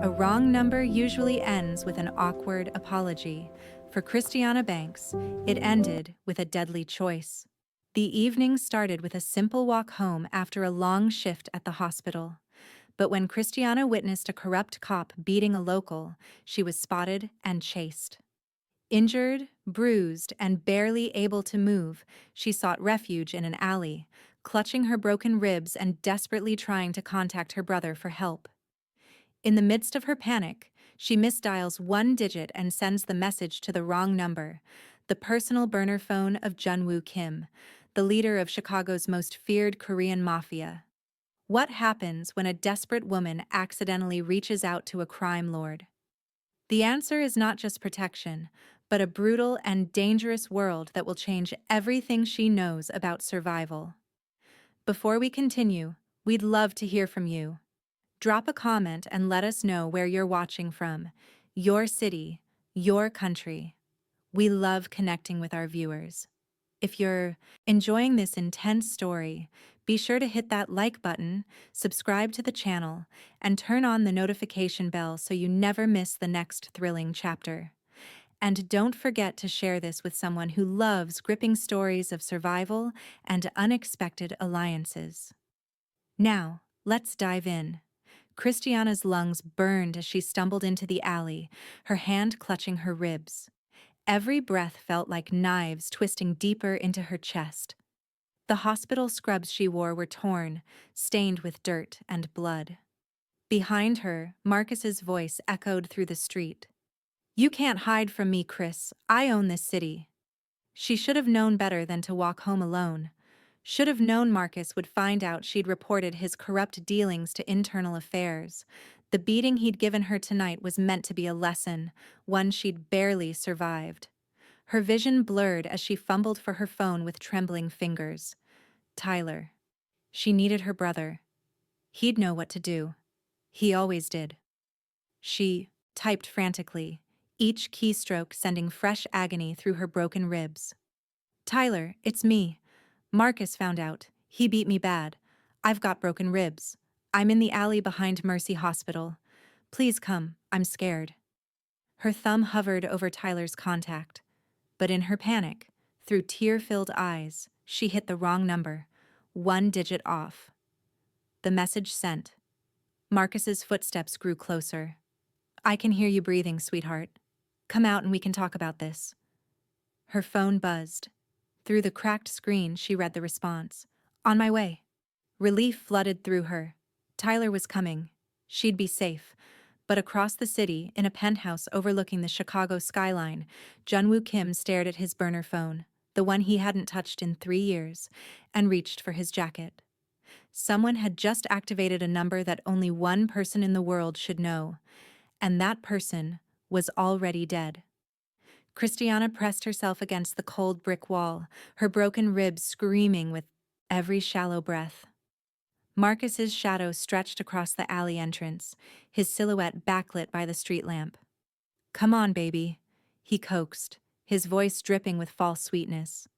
A wrong number usually ends with an awkward apology. For Christiana Banks, it ended with a deadly choice. The evening started with a simple walk home after a long shift at the hospital. But when Christiana witnessed a corrupt cop beating a local, she was spotted and chased. Injured, bruised, and barely able to move, she sought refuge in an alley, clutching her broken ribs and desperately trying to contact her brother for help. In the midst of her panic, she misdials one digit and sends the message to the wrong number, the personal burner phone of Junwoo Kim, the leader of Chicago's most feared Korean mafia. What happens when a desperate woman accidentally reaches out to a crime lord? The answer is not just protection, but a brutal and dangerous world that will change everything she knows about survival. Before we continue, we'd love to hear from you. Drop a comment and let us know where you're watching from, your city, your country. We love connecting with our viewers. If you're enjoying this intense story, be sure to hit that like button, subscribe to the channel, and turn on the notification bell so you never miss the next thrilling chapter. And don't forget to share this with someone who loves gripping stories of survival and unexpected alliances. Now, let's dive in. Christiana's lungs burned as she stumbled into the alley, her hand clutching her ribs. Every breath felt like knives twisting deeper into her chest. The hospital scrubs she wore were torn, stained with dirt and blood. Behind her, Marcus's voice echoed through the street. "You can't hide from me, Chris. I own this city." She should have known better than to walk home alone. Should have known Marcus would find out she'd reported his corrupt dealings to internal affairs. The beating he'd given her tonight was meant to be a lesson, one she'd barely survived. Her vision blurred as she fumbled for her phone with trembling fingers. Tyler. She needed her brother. He'd know what to do. He always did. She typed frantically, each keystroke sending fresh agony through her broken ribs. "Tyler, it's me. Marcus found out. He beat me bad. I've got broken ribs. I'm in the alley behind Mercy Hospital. Please come, I'm scared." Her thumb hovered over Tyler's contact. But in her panic, through tear-filled eyes, she hit the wrong number, one digit off. The message sent. Marcus's footsteps grew closer. "I can hear you breathing, sweetheart. Come out and we can talk about this." Her phone buzzed. Through the cracked screen, she read the response. "On my way." Relief flooded through her. Tyler was coming. She'd be safe. But across the city, in a penthouse overlooking the Chicago skyline, Junwoo Kim stared at his burner phone, the one he hadn't touched in 3 years, and reached for his jacket. Someone had just activated a number that only one person in the world should know, and that person was already dead. Christiana pressed herself against the cold brick wall, her broken ribs screaming with every shallow breath. Marcus's shadow stretched across the alley entrance, his silhouette backlit by the street lamp. "Come on, baby," he coaxed, his voice dripping with false sweetness.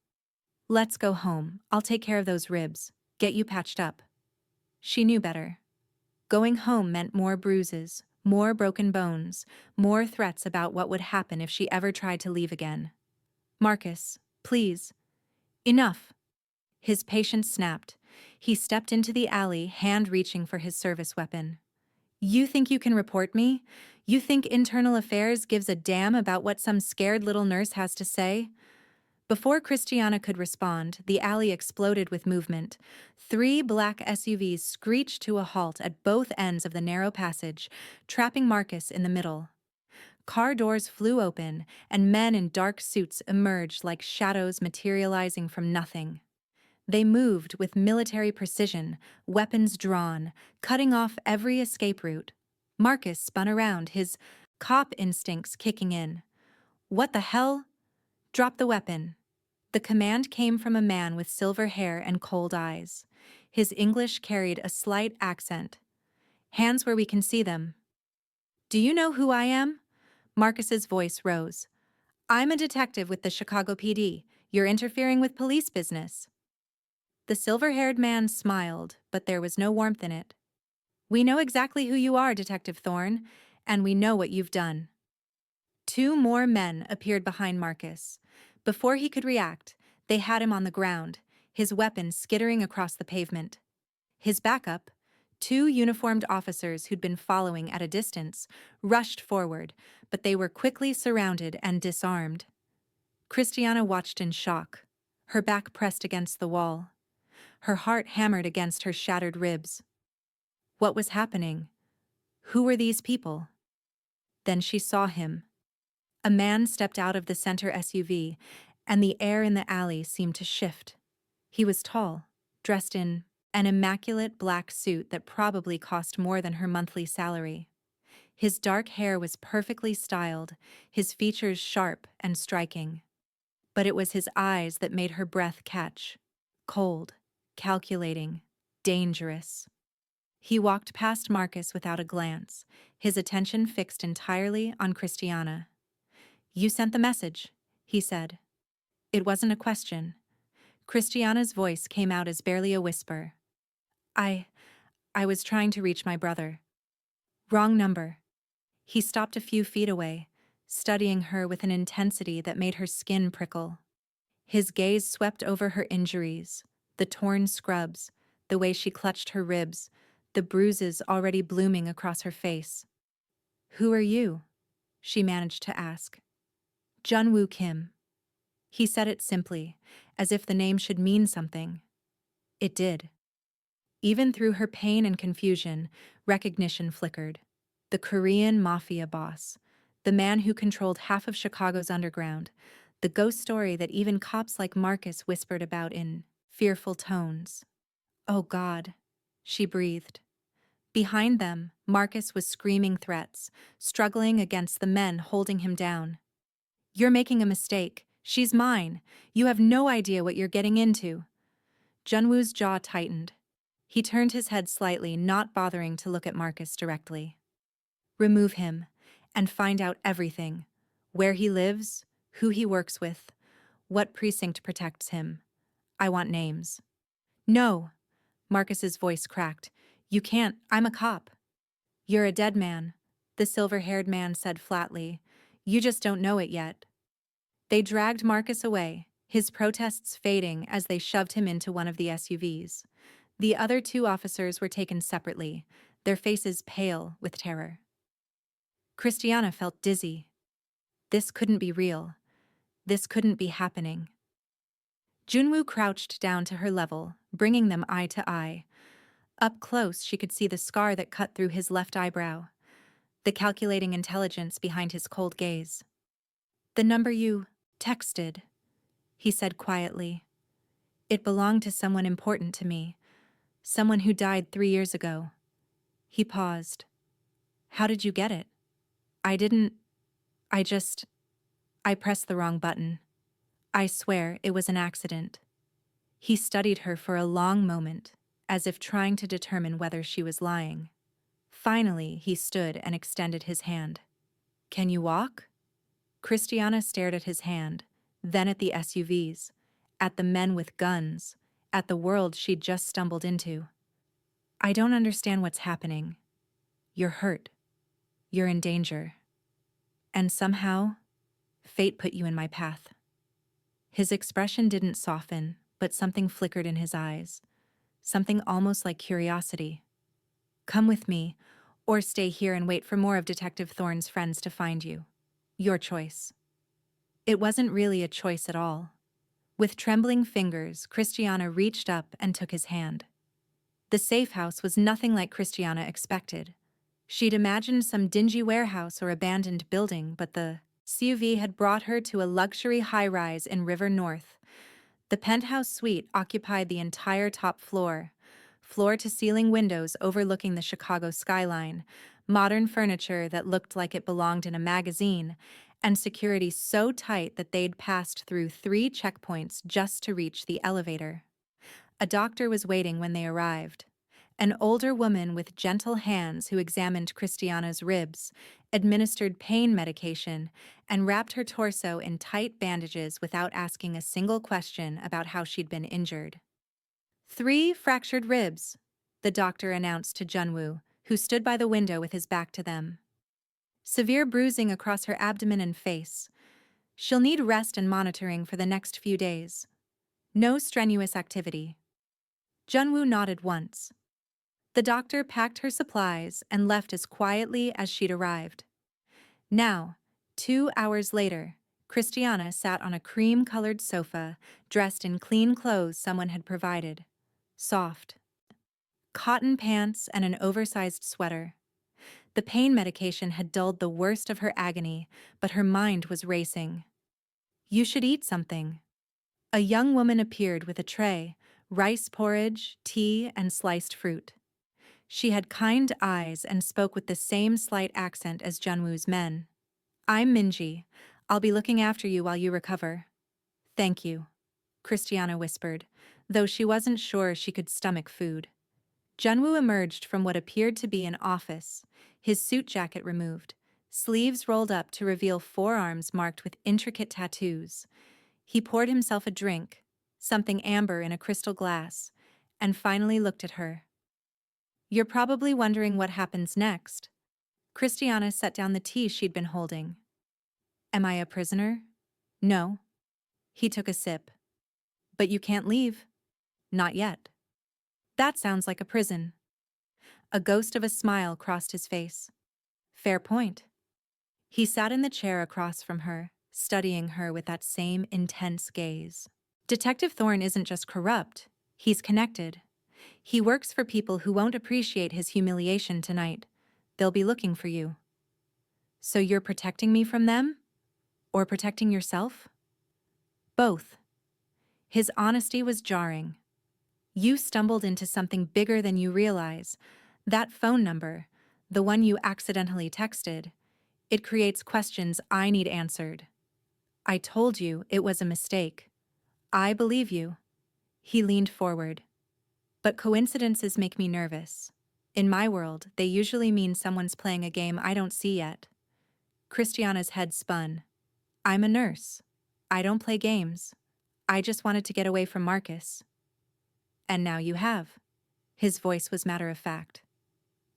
"Let's go home. I'll take care of those ribs, get you patched up." She knew better. Going home meant more bruises, more broken bones, more threats about what would happen if she ever tried to leave again. "Marcus, please. Enough." His patience snapped. He stepped into the alley, hand reaching for his service weapon. "You think you can report me? You think Internal Affairs gives a damn about what some scared little nurse has to say?" Before Christiana could respond, the alley exploded with movement. 3 black SUVs screeched to a halt at both ends of the narrow passage, trapping Marcus in the middle. Car doors flew open, and men in dark suits emerged like shadows materializing from nothing. They moved with military precision, weapons drawn, cutting off every escape route. Marcus spun around, his cop instincts kicking in. "What the hell?" "Drop the weapon." The command came from a man with silver hair and cold eyes. His English carried a slight accent. "Hands where we can see them." "Do you know who I am?" Marcus's voice rose. "I'm a detective with the Chicago PD. You're interfering with police business." The silver-haired man smiled, but there was no warmth in it. "We know exactly who you are, Detective Thorne, And we know what you've done." Two more men appeared behind Marcus. Before he could react, they had him on the ground, his weapon skittering across the pavement. His backup, two uniformed officers who'd been following at a distance, rushed forward, but they were quickly surrounded and disarmed. Christiana watched in shock, her back pressed against the wall, her heart hammered against her shattered ribs. What was happening? Who were these people? Then she saw him. A man stepped out of the center SUV, and the air in the alley seemed to shift. He was tall, dressed in an immaculate black suit that probably cost more than her monthly salary. His dark hair was perfectly styled, his features sharp and striking. But it was his eyes that made her breath catch. Cold, calculating, dangerous. He walked past Marcus without a glance, his attention fixed entirely on Christiana. "You sent the message," he said. It wasn't a question. Christiana's voice came out as barely a whisper. I was trying to reach my brother." "Wrong number." He stopped a few feet away, studying her with an intensity that made her skin prickle. His gaze swept over her injuries, the torn scrubs, the way she clutched her ribs, the bruises already blooming across her face. "Who are you?" she managed to ask. "Junwoo Kim." He said it simply, as if the name should mean something. It did. Even through her pain and confusion, recognition flickered. The Korean Mafia boss, the man who controlled half of Chicago's underground, the ghost story that even cops like Marcus whispered about in fearful tones. "Oh God," she breathed. Behind them, Marcus was screaming threats, struggling against the men holding him down. "You're making a mistake. She's mine. You have no idea what you're getting into." Junwoo's jaw tightened. He turned his head slightly, not bothering to look at Marcus directly. "Remove him, and find out everything. Where he lives, who he works with, what precinct protects him. I want names." "No," Marcus's voice cracked. "You can't. I'm a cop." "You're a dead man," the silver-haired man said flatly. "You just don't know it yet." They dragged Marcus away, his protests fading as they shoved him into one of the SUVs. The other two officers were taken separately, their faces pale with terror. Christiana felt dizzy. This couldn't be real. This couldn't be happening. Junwoo crouched down to her level, bringing them eye to eye. Up close, she could see the scar that cut through his left eyebrow, the calculating intelligence behind his cold gaze. "The number you texted," he said quietly. "It belonged to someone important to me, someone who died 3 years ago." He paused. "How did you get it?" "I didn't. I pressed the wrong button. I swear it was an accident." He studied her for a long moment, as if trying to determine whether she was lying. Finally, he stood and extended his hand. "Can you walk?" Christiana stared at his hand, then at the SUVs, at the men with guns, at the world she'd just stumbled into. "I don't understand what's happening. You're hurt. You're in danger. And somehow, fate put you in my path." His expression didn't soften, but something flickered in his eyes, something almost like curiosity. "Come with me, or stay here and wait for more of Detective Thorne's friends to find you. Your choice." It wasn't really a choice at all. With trembling fingers, Christiana reached up and took his hand. The safe house was nothing like Christiana expected. She'd imagined some dingy warehouse or abandoned building, but the SUV had brought her to a luxury high-rise in River North. The penthouse suite occupied the entire top floor, floor-to-ceiling windows overlooking the Chicago skyline, modern furniture that looked like it belonged in a magazine, and security so tight that they'd passed through 3 checkpoints just to reach the elevator. A doctor was waiting when they arrived. An older woman with gentle hands who examined Christiana's ribs, administered pain medication, and wrapped her torso in tight bandages without asking a single question about how she'd been injured. 3 fractured ribs," the doctor announced to Junwoo, who stood by the window with his back to them. severe bruising across her abdomen and face. She'll need rest and monitoring for the next few days. No strenuous activity. Junwoo nodded once. The doctor packed her supplies and left as quietly as she'd arrived. Now, 2 hours later, Christiana sat on a cream-colored sofa, dressed in clean clothes someone had provided. Soft. Cotton pants and an oversized sweater. The pain medication had dulled the worst of her agony, but her mind was racing. You should eat something. A young woman appeared with a tray, rice porridge, tea, and sliced fruit. She had kind eyes and spoke with the same slight accent as Junwoo's men. I'm Minji. I'll be looking after you while you recover. Thank you, Christiana whispered, though she wasn't sure she could stomach food. Junwoo emerged from what appeared to be an office, his suit jacket removed, sleeves rolled up to reveal forearms marked with intricate tattoos. He poured himself a drink, something amber in a crystal glass, and finally looked at her. You're probably wondering what happens next. Christiana set down the tea she'd been holding. Am I a prisoner? No. He took a sip. But you can't leave. Not yet. That sounds like a prison. A ghost of a smile crossed his face. Fair point. He sat in the chair across from her, studying her with that same intense gaze. Detective Thorne isn't just corrupt, he's connected. He works for people who won't appreciate his humiliation tonight. They'll be looking for you. So you're protecting me from them? Or protecting yourself? Both. His honesty was jarring. You stumbled into something bigger than you realize. That phone number, the one you accidentally texted, it creates questions I need answered. I told you it was a mistake. I believe you. He leaned forward. But coincidences make me nervous. In my world, they usually mean someone's playing a game I don't see yet. Christiana's head spun. I'm a nurse. I don't play games. I just wanted to get away from Marcus. And now you have. His voice was matter-of-fact.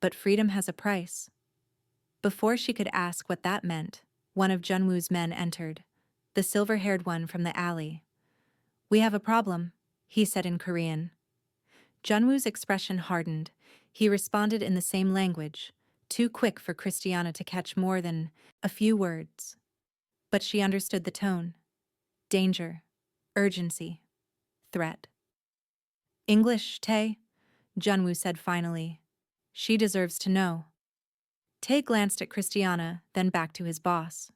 But freedom has a price. Before she could ask what that meant, one of Junwoo's men entered, the silver-haired one from the alley. We have a problem, he said in Korean. Junwoo's expression hardened. He responded in the same language, too quick for Christiana to catch more than a few words. But she understood the tone. Danger. Urgency. Threat. English, Tae? Junwoo said finally. She deserves to know. Tae glanced at Christiana, then back to his boss.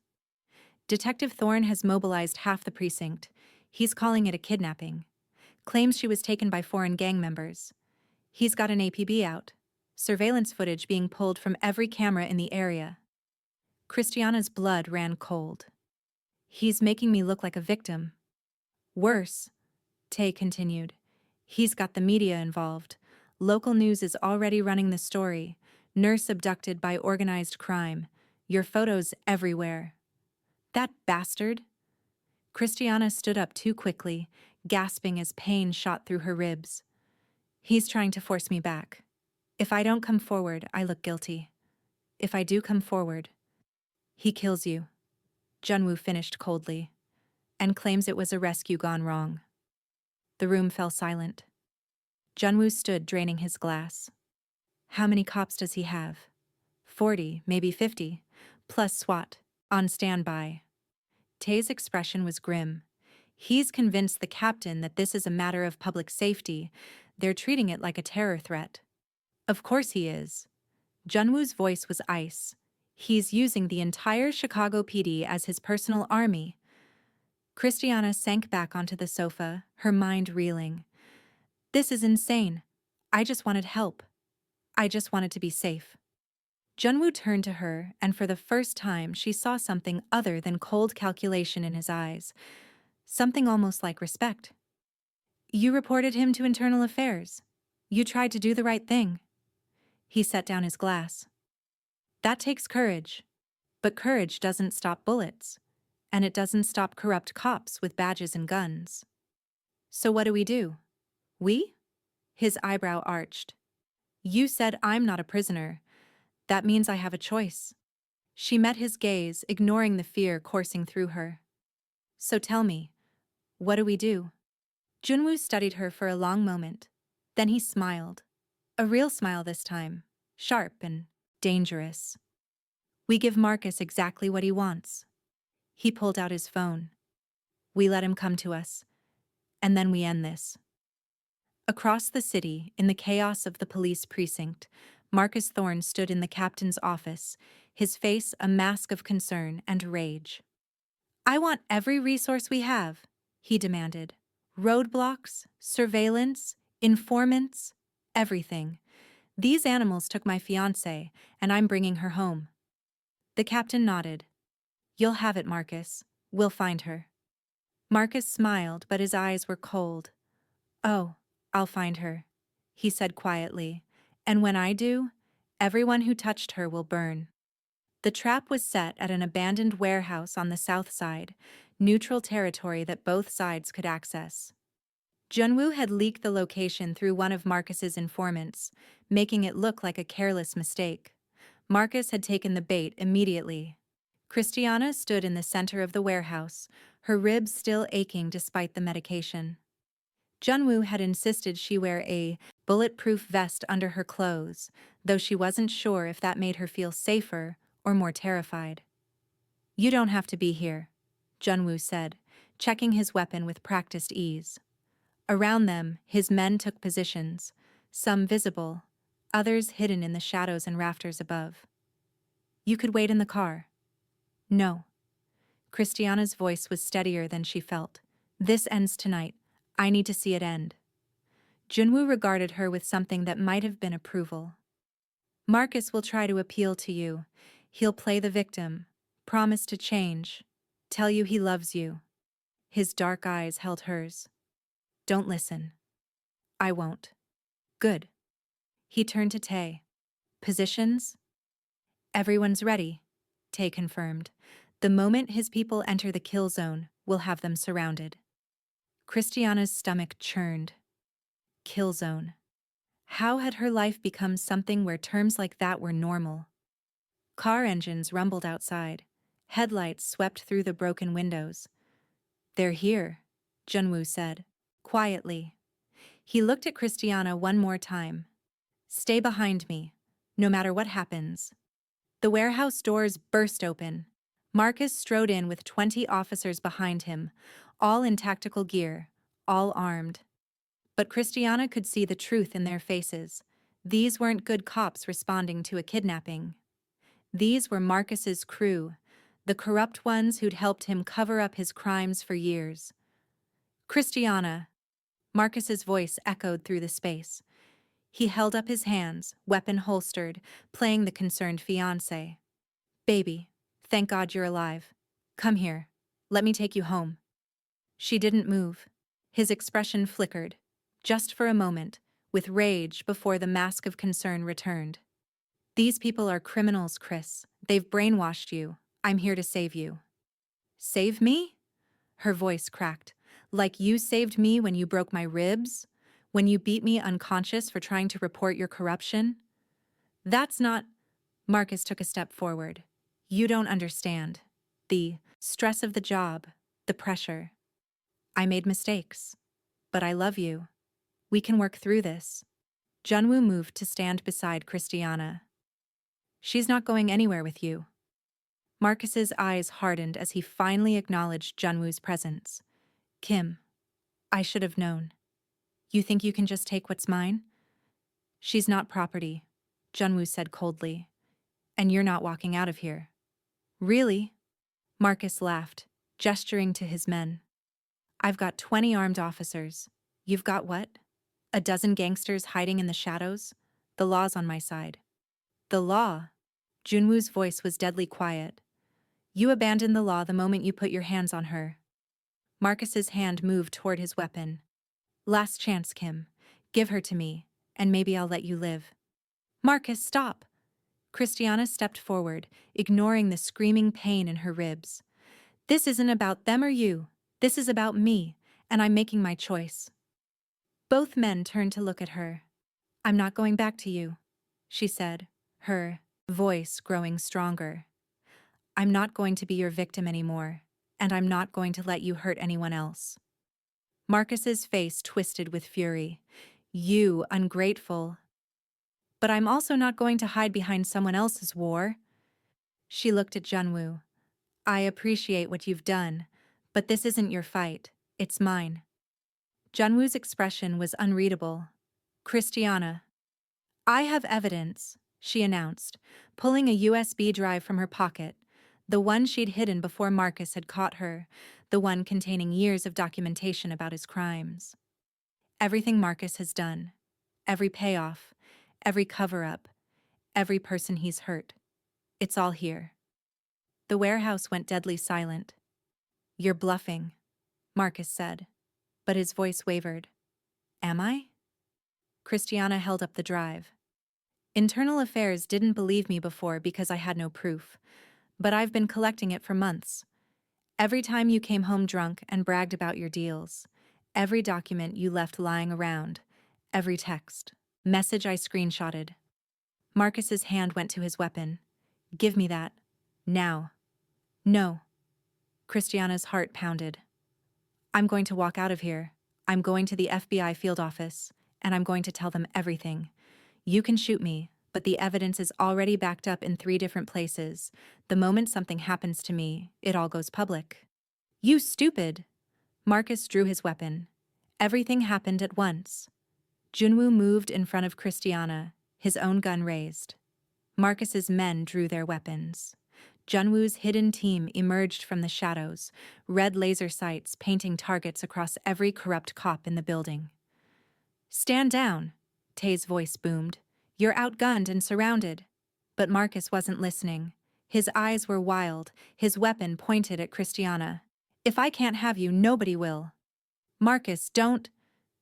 Detective Thorne has mobilized half the precinct. He's calling it a kidnapping. Claims she was taken by foreign gang members. He's got an APB out. Surveillance footage being pulled from every camera in the area. Christiana's blood ran cold. He's making me look like a victim. Worse, Tae continued. He's got the media involved. Local news is already running the story. Nurse abducted by organized crime. Your photos everywhere. That bastard? Christiana stood up too quickly, gasping as pain shot through her ribs. He's trying to force me back. If I don't come forward, I look guilty. If I do come forward, he kills you. Junwoo finished coldly, and claims it was a rescue gone wrong. The room fell silent. Junwoo stood draining his glass. How many cops does he have? 40, maybe 50, plus SWAT, on standby. Tae's expression was grim. He's convinced the captain that this is a matter of public safety. They're treating it like a terror threat. Of course he is. Junwoo's voice was ice. He's using the entire Chicago PD as his personal army. Christiana sank back onto the sofa, her mind reeling. This is insane. I just wanted help. I just wanted to be safe. Junwoo turned to her, and for the first time she saw something other than cold calculation in his eyes. Something almost like respect. You reported him to Internal Affairs. You tried to do the right thing. He set down his glass. That takes courage. But courage doesn't stop bullets. And it doesn't stop corrupt cops with badges and guns. So what do? We? His eyebrow arched. You said I'm not a prisoner. That means I have a choice. She met his gaze, ignoring the fear coursing through her. So tell me, what do we do? Junwoo studied her for a long moment. Then he smiled. A real smile this time, sharp and dangerous. We give Marcus exactly what he wants. He pulled out his phone. We let him come to us. And then we end this. Across the city, in the chaos of the police precinct, Marcus Thorne stood in the captain's office, his face a mask of concern and rage. I want every resource we have, he demanded. Roadblocks, surveillance, informants, everything. These animals took my fiancée, and I'm bringing her home. The captain nodded. You'll have it, Marcus. We'll find her. Marcus smiled, but his eyes were cold. Oh, I'll find her, he said quietly. And when I do, everyone who touched her will burn. The trap was set at an abandoned warehouse on the south side, neutral territory that both sides could access. Junwoo had leaked the location through one of Marcus's informants, making it look like a careless mistake. Marcus had taken the bait immediately. Christiana stood in the center of the warehouse, her ribs still aching despite the medication. Junwoo had insisted she wear a bulletproof vest under her clothes, though she wasn't sure if that made her feel safer or more terrified. You don't have to be here, Junwoo said, checking his weapon with practiced ease. Around them, his men took positions, some visible, others hidden in the shadows and rafters above. You could wait in the car. No. Christiana's voice was steadier than she felt. This ends tonight. I need to see it end. Junwoo regarded her with something that might have been approval. Marcus will try to appeal to you. He'll play the victim, promise to change, tell you he loves you. His dark eyes held hers. Don't listen. I won't. Good. He turned to Tae. Positions? Everyone's ready, Tae confirmed. The moment his people enter the kill zone, we'll have them surrounded. Christiana's stomach churned. Kill zone. How had her life become something where terms like that were normal? Car engines rumbled outside. Headlights swept through the broken windows. They're here, Junwoo said, quietly. He looked at Christiana one more time. Stay behind me, no matter what happens. The warehouse doors burst open. Marcus strode in with 20 officers behind him, all in tactical gear, all armed. But Christiana could see the truth in their faces. These weren't good cops responding to a kidnapping. These were Marcus's crew, the corrupt ones who'd helped him cover up his crimes for years. Christiana. Marcus's voice echoed through the space. He held up his hands, weapon holstered, playing the concerned fiancé. Baby, thank God you're alive. Come here. Let me take you home. She didn't move. His expression flickered, just for a moment, with rage before the mask of concern returned. These people are criminals, Chris. They've brainwashed you. I'm here to save you. Save me? Her voice cracked. Like you saved me when you broke my ribs? When you beat me unconscious for trying to report your corruption? That's not... Marcus took a step forward. You don't understand. The stress of the job, the pressure. I made mistakes. But I love you. We can work through this. Junwoo moved to stand beside Christiana. She's not going anywhere with you. Marcus's eyes hardened as he finally acknowledged Junwoo's presence. Kim, I should have known. You think you can just take what's mine? She's not property, Junwoo said coldly. And you're not walking out of here. Really? Marcus laughed, gesturing to his men. I've got 20 armed officers. You've got what? A dozen gangsters hiding in the shadows? The law's on my side. The law? Junwoo's voice was deadly quiet. You abandoned the law the moment you put your hands on her. Marcus's hand moved toward his weapon. Last chance, Kim. Give her to me, and maybe I'll let you live. Marcus, stop! Christiana stepped forward, ignoring the screaming pain in her ribs. This isn't about them or you. This is about me, and I'm making my choice. Both men turned to look at her. I'm not going back to you, she said, her voice growing stronger. I'm not going to be your victim anymore, and I'm not going to let you hurt anyone else. Marcus's face twisted with fury. You ungrateful. But I'm also not going to hide behind someone else's war. She looked at Junwoo. I appreciate what you've done, but this isn't your fight, it's mine. Junwoo's expression was unreadable. Christiana. I have evidence, she announced, pulling a USB drive from her pocket, the one she'd hidden before Marcus had caught her, the one containing years of documentation about his crimes. Everything Marcus has done, every payoff, every cover-up, every person he's hurt. It's all here. The warehouse went deadly silent. You're bluffing, Marcus said, but his voice wavered. Am I? Christiana held up the drive. Internal Affairs didn't believe me before because I had no proof, but I've been collecting it for months. Every time you came home drunk and bragged about your deals, every document you left lying around, every text, message I screenshotted. Marcus's hand went to his weapon. Give me that. Now. No. Christiana's heart pounded. I'm going to walk out of here. I'm going to the FBI field office, and I'm going to tell them everything. You can shoot me, but the evidence is already backed up in 3 different places. The moment something happens to me, it all goes public. You stupid! Marcus drew his weapon. Everything happened at once. Junwoo moved in front of Christiana, his own gun raised. Marcus's men drew their weapons. Junwoo's hidden team emerged from the shadows, red laser sights painting targets across every corrupt cop in the building. Stand down, Tae's voice boomed. You're outgunned and surrounded. But Marcus wasn't listening. His eyes were wild, his weapon pointed at Christiana. If I can't have you, nobody will. Marcus, don't...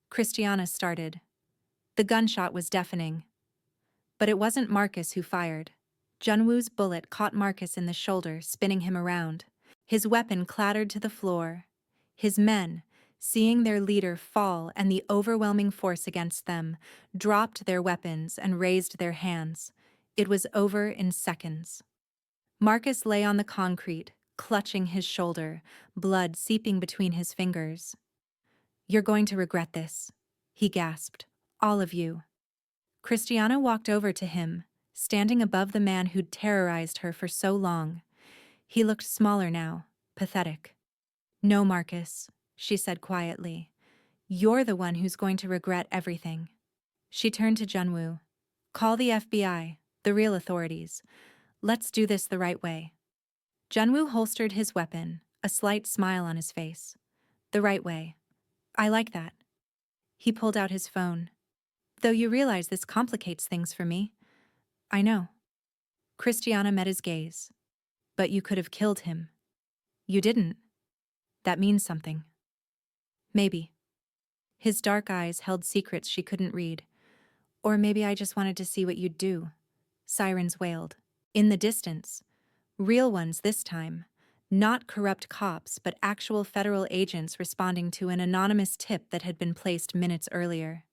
Christiana started. The gunshot was deafening. But it wasn't Marcus who fired. Junwoo's bullet caught Marcus in the shoulder, spinning him around. His weapon clattered to the floor. His men, seeing their leader fall and the overwhelming force against them, dropped their weapons and raised their hands. It was over in seconds. Marcus lay on the concrete, clutching his shoulder, blood seeping between his fingers. You're going to regret this, he gasped. All of you. Christiana walked over to him, standing above the man who'd terrorized her for so long. He looked smaller now, pathetic. No, Marcus, she said quietly. You're the one who's going to regret everything. She turned to Junwoo. Call the FBI, the real authorities. Let's do this the right way. Junwoo holstered his weapon, a slight smile on his face. The right way. I like that. He pulled out his phone. Though you realize this complicates things for me. I know. Christiana met his gaze. But you could have killed him. You didn't. That means something. Maybe. His dark eyes held secrets she couldn't read. Or maybe I just wanted to see what you'd do. Sirens wailed. In the distance. Real ones this time. Not corrupt cops, but actual federal agents responding to an anonymous tip that had been placed minutes earlier.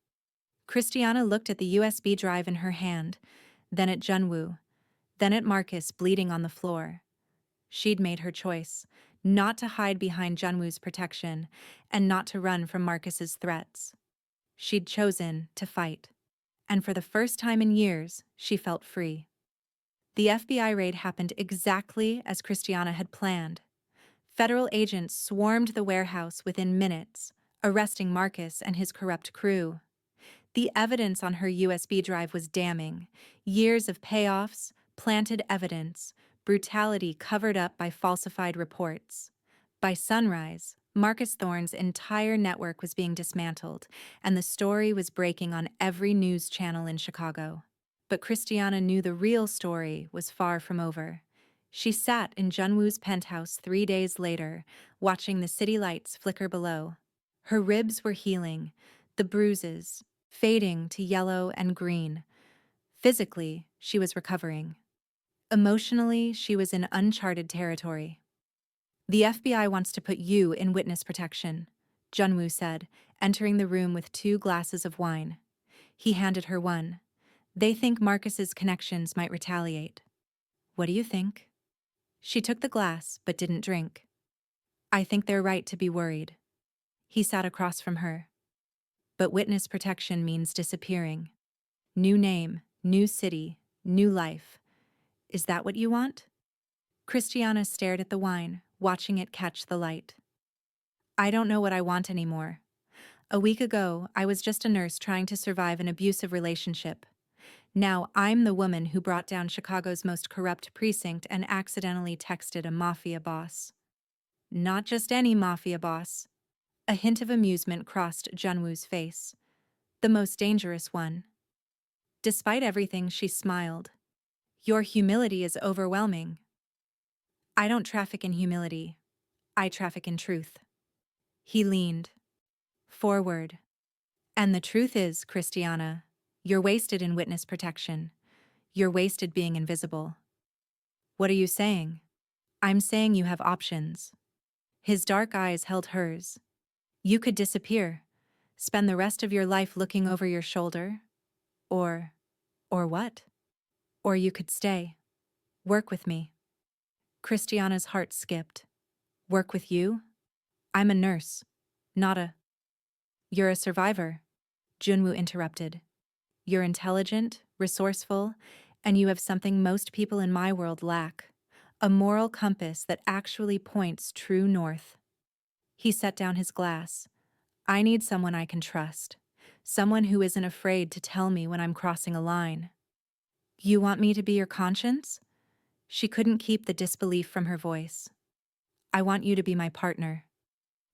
Christiana looked at the USB drive in her hand, then at Junwoo, then at Marcus bleeding on the floor. She'd made her choice, not to hide behind Junwoo's protection, and not to run from Marcus's threats. She'd chosen to fight, and for the first time in years, she felt free. The FBI raid happened exactly as Christiana had planned. Federal agents swarmed the warehouse within minutes, arresting Marcus and his corrupt crew. The evidence on her USB drive was damning. Years of payoffs, planted evidence, brutality covered up by falsified reports. By sunrise, Marcus Thorne's entire network was being dismantled, and the story was breaking on every news channel in Chicago. But Christiana knew the real story was far from over. She sat in Junwoo's penthouse 3 days later, watching the city lights flicker below. Her ribs were healing, the bruises fading to yellow and green. Physically, she was recovering. Emotionally, she was in uncharted territory. The FBI wants to put you in witness protection, Junwoo said, entering the room with 2 glasses of wine. He handed her one. They think Marcus's connections might retaliate. What do you think? She took the glass but didn't drink. I think they're right to be worried. He sat across from her. But witness protection means disappearing. New name, new city, new life. Is that what you want? Christiana stared at the wine, watching it catch the light. I don't know what I want anymore. A week ago, I was just a nurse trying to survive an abusive relationship. Now I'm the woman who brought down Chicago's most corrupt precinct and accidentally texted a mafia boss. Not just any mafia boss. A hint of amusement crossed Junwoo's face. The most dangerous one. Despite everything, she smiled. Your humility is overwhelming. I don't traffic in humility. I traffic in truth. He leaned forward. And the truth is, Christiana, you're wasted in witness protection. You're wasted being invisible. What are you saying? I'm saying you have options. His dark eyes held hers. You could disappear, spend the rest of your life looking over your shoulder. Or what? Or you could stay. Work with me. Christiana's heart skipped. Work with you? I'm a nurse, not a... You're a survivor, Junwoo interrupted. You're intelligent, resourceful, and you have something most people in my world lack. A moral compass that actually points true north. He set down his glass. I need someone I can trust. Someone who isn't afraid to tell me when I'm crossing a line. You want me to be your conscience? She couldn't keep the disbelief from her voice. I want you to be my partner.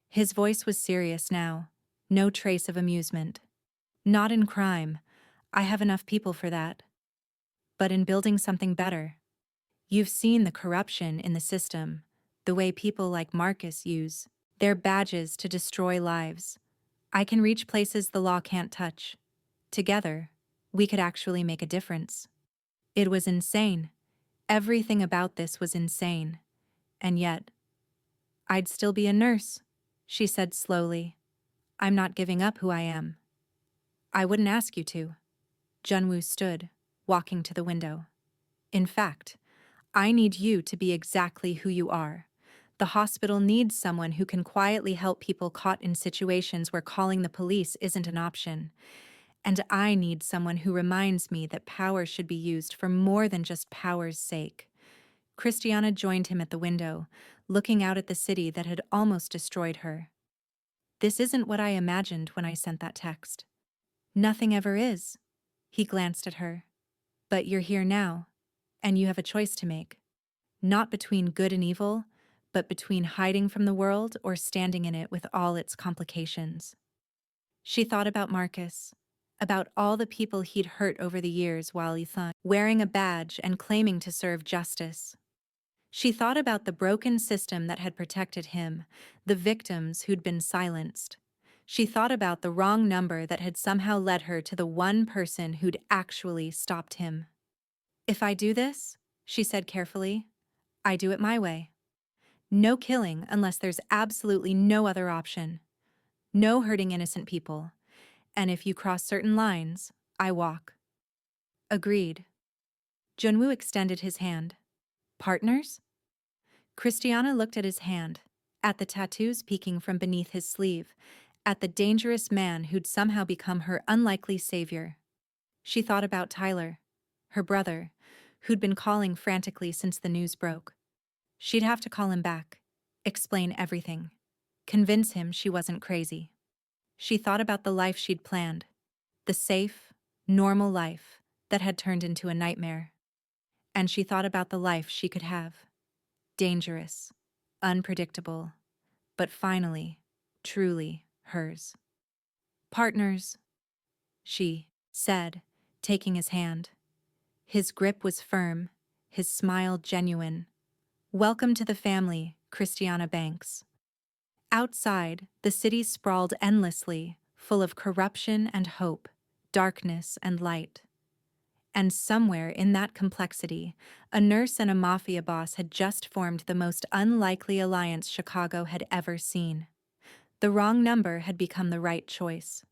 His voice was serious now, no trace of amusement. Not in crime. I have enough people for that. But in building something better. You've seen the corruption in the system, the way people like Marcus use their badges to destroy lives. I can reach places the law can't touch. Together, we could actually make a difference. It was insane. Everything about this was insane. And yet, I'd still be a nurse, she said slowly. I'm not giving up who I am. I wouldn't ask you to. Junwoo stood, walking to the window. In fact, I need you to be exactly who you are. The hospital needs someone who can quietly help people caught in situations where calling the police isn't an option. And I need someone who reminds me that power should be used for more than just power's sake. Christiana joined him at the window, looking out at the city that had almost destroyed her. This isn't what I imagined when I sent that text. Nothing ever is. He glanced at her. But you're here now, and you have a choice to make. Not between good and evil, but between hiding from the world or standing in it with all its complications. She thought about Marcus, about all the people he'd hurt over the years while he thought, wearing a badge and claiming to serve justice. She thought about the broken system that had protected him, the victims who'd been silenced. She thought about the wrong number that had somehow led her to the one person who'd actually stopped him. If I do this, she said carefully, I do it my way. No killing unless there's absolutely no other option. No hurting innocent people. And if you cross certain lines, I walk. Agreed. Junwoo extended his hand. Partners? Christiana looked at his hand, at the tattoos peeking from beneath his sleeve, at the dangerous man who'd somehow become her unlikely savior. She thought about Tyler, her brother, who'd been calling frantically since the news broke. She'd have to call him back, explain everything, convince him she wasn't crazy. She thought about the life she'd planned, the safe, normal life that had turned into a nightmare. And she thought about the life she could have. Dangerous, unpredictable, but finally, truly hers. Partners, she said, taking his hand. His grip was firm, his smile genuine. Welcome to the family, Christiana Banks. Outside, the city sprawled endlessly, full of corruption and hope, darkness and light. And somewhere in that complexity, a nurse and a mafia boss had just formed the most unlikely alliance Chicago had ever seen. The wrong number had become the right choice.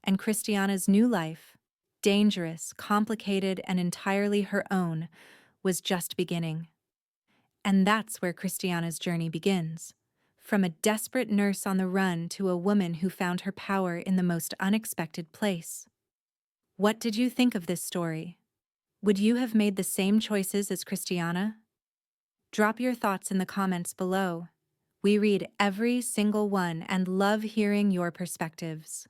And Christiana's new life, dangerous, complicated, and entirely her own, was just beginning. And that's where Christiana's journey begins. From a desperate nurse on the run to a woman who found her power in the most unexpected place. What did you think of this story? Would you have made the same choices as Christiana? Drop your thoughts in the comments below. We read every single one and love hearing your perspectives.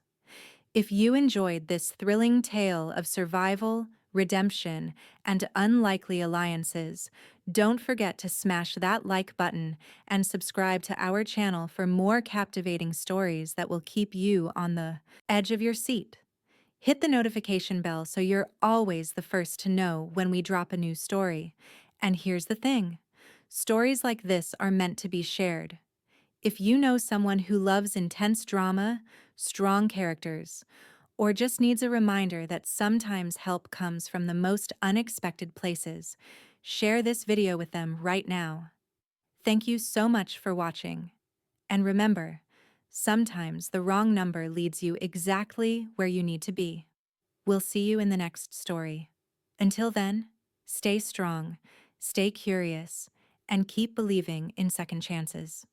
If you enjoyed this thrilling tale of survival, redemption, and unlikely alliances, don't forget to smash that like button and subscribe to our channel for more captivating stories that will keep you on the edge of your seat. Hit the notification bell so you're always the first to know when we drop a new story. And here's the thing, stories like this are meant to be shared. If you know someone who loves intense drama, strong characters, or just needs a reminder that sometimes help comes from the most unexpected places, share this video with them right now. Thank you so much for watching. And remember, sometimes the wrong number leads you exactly where you need to be. We'll see you in the next story. Until then, stay strong, stay curious, and keep believing in second chances.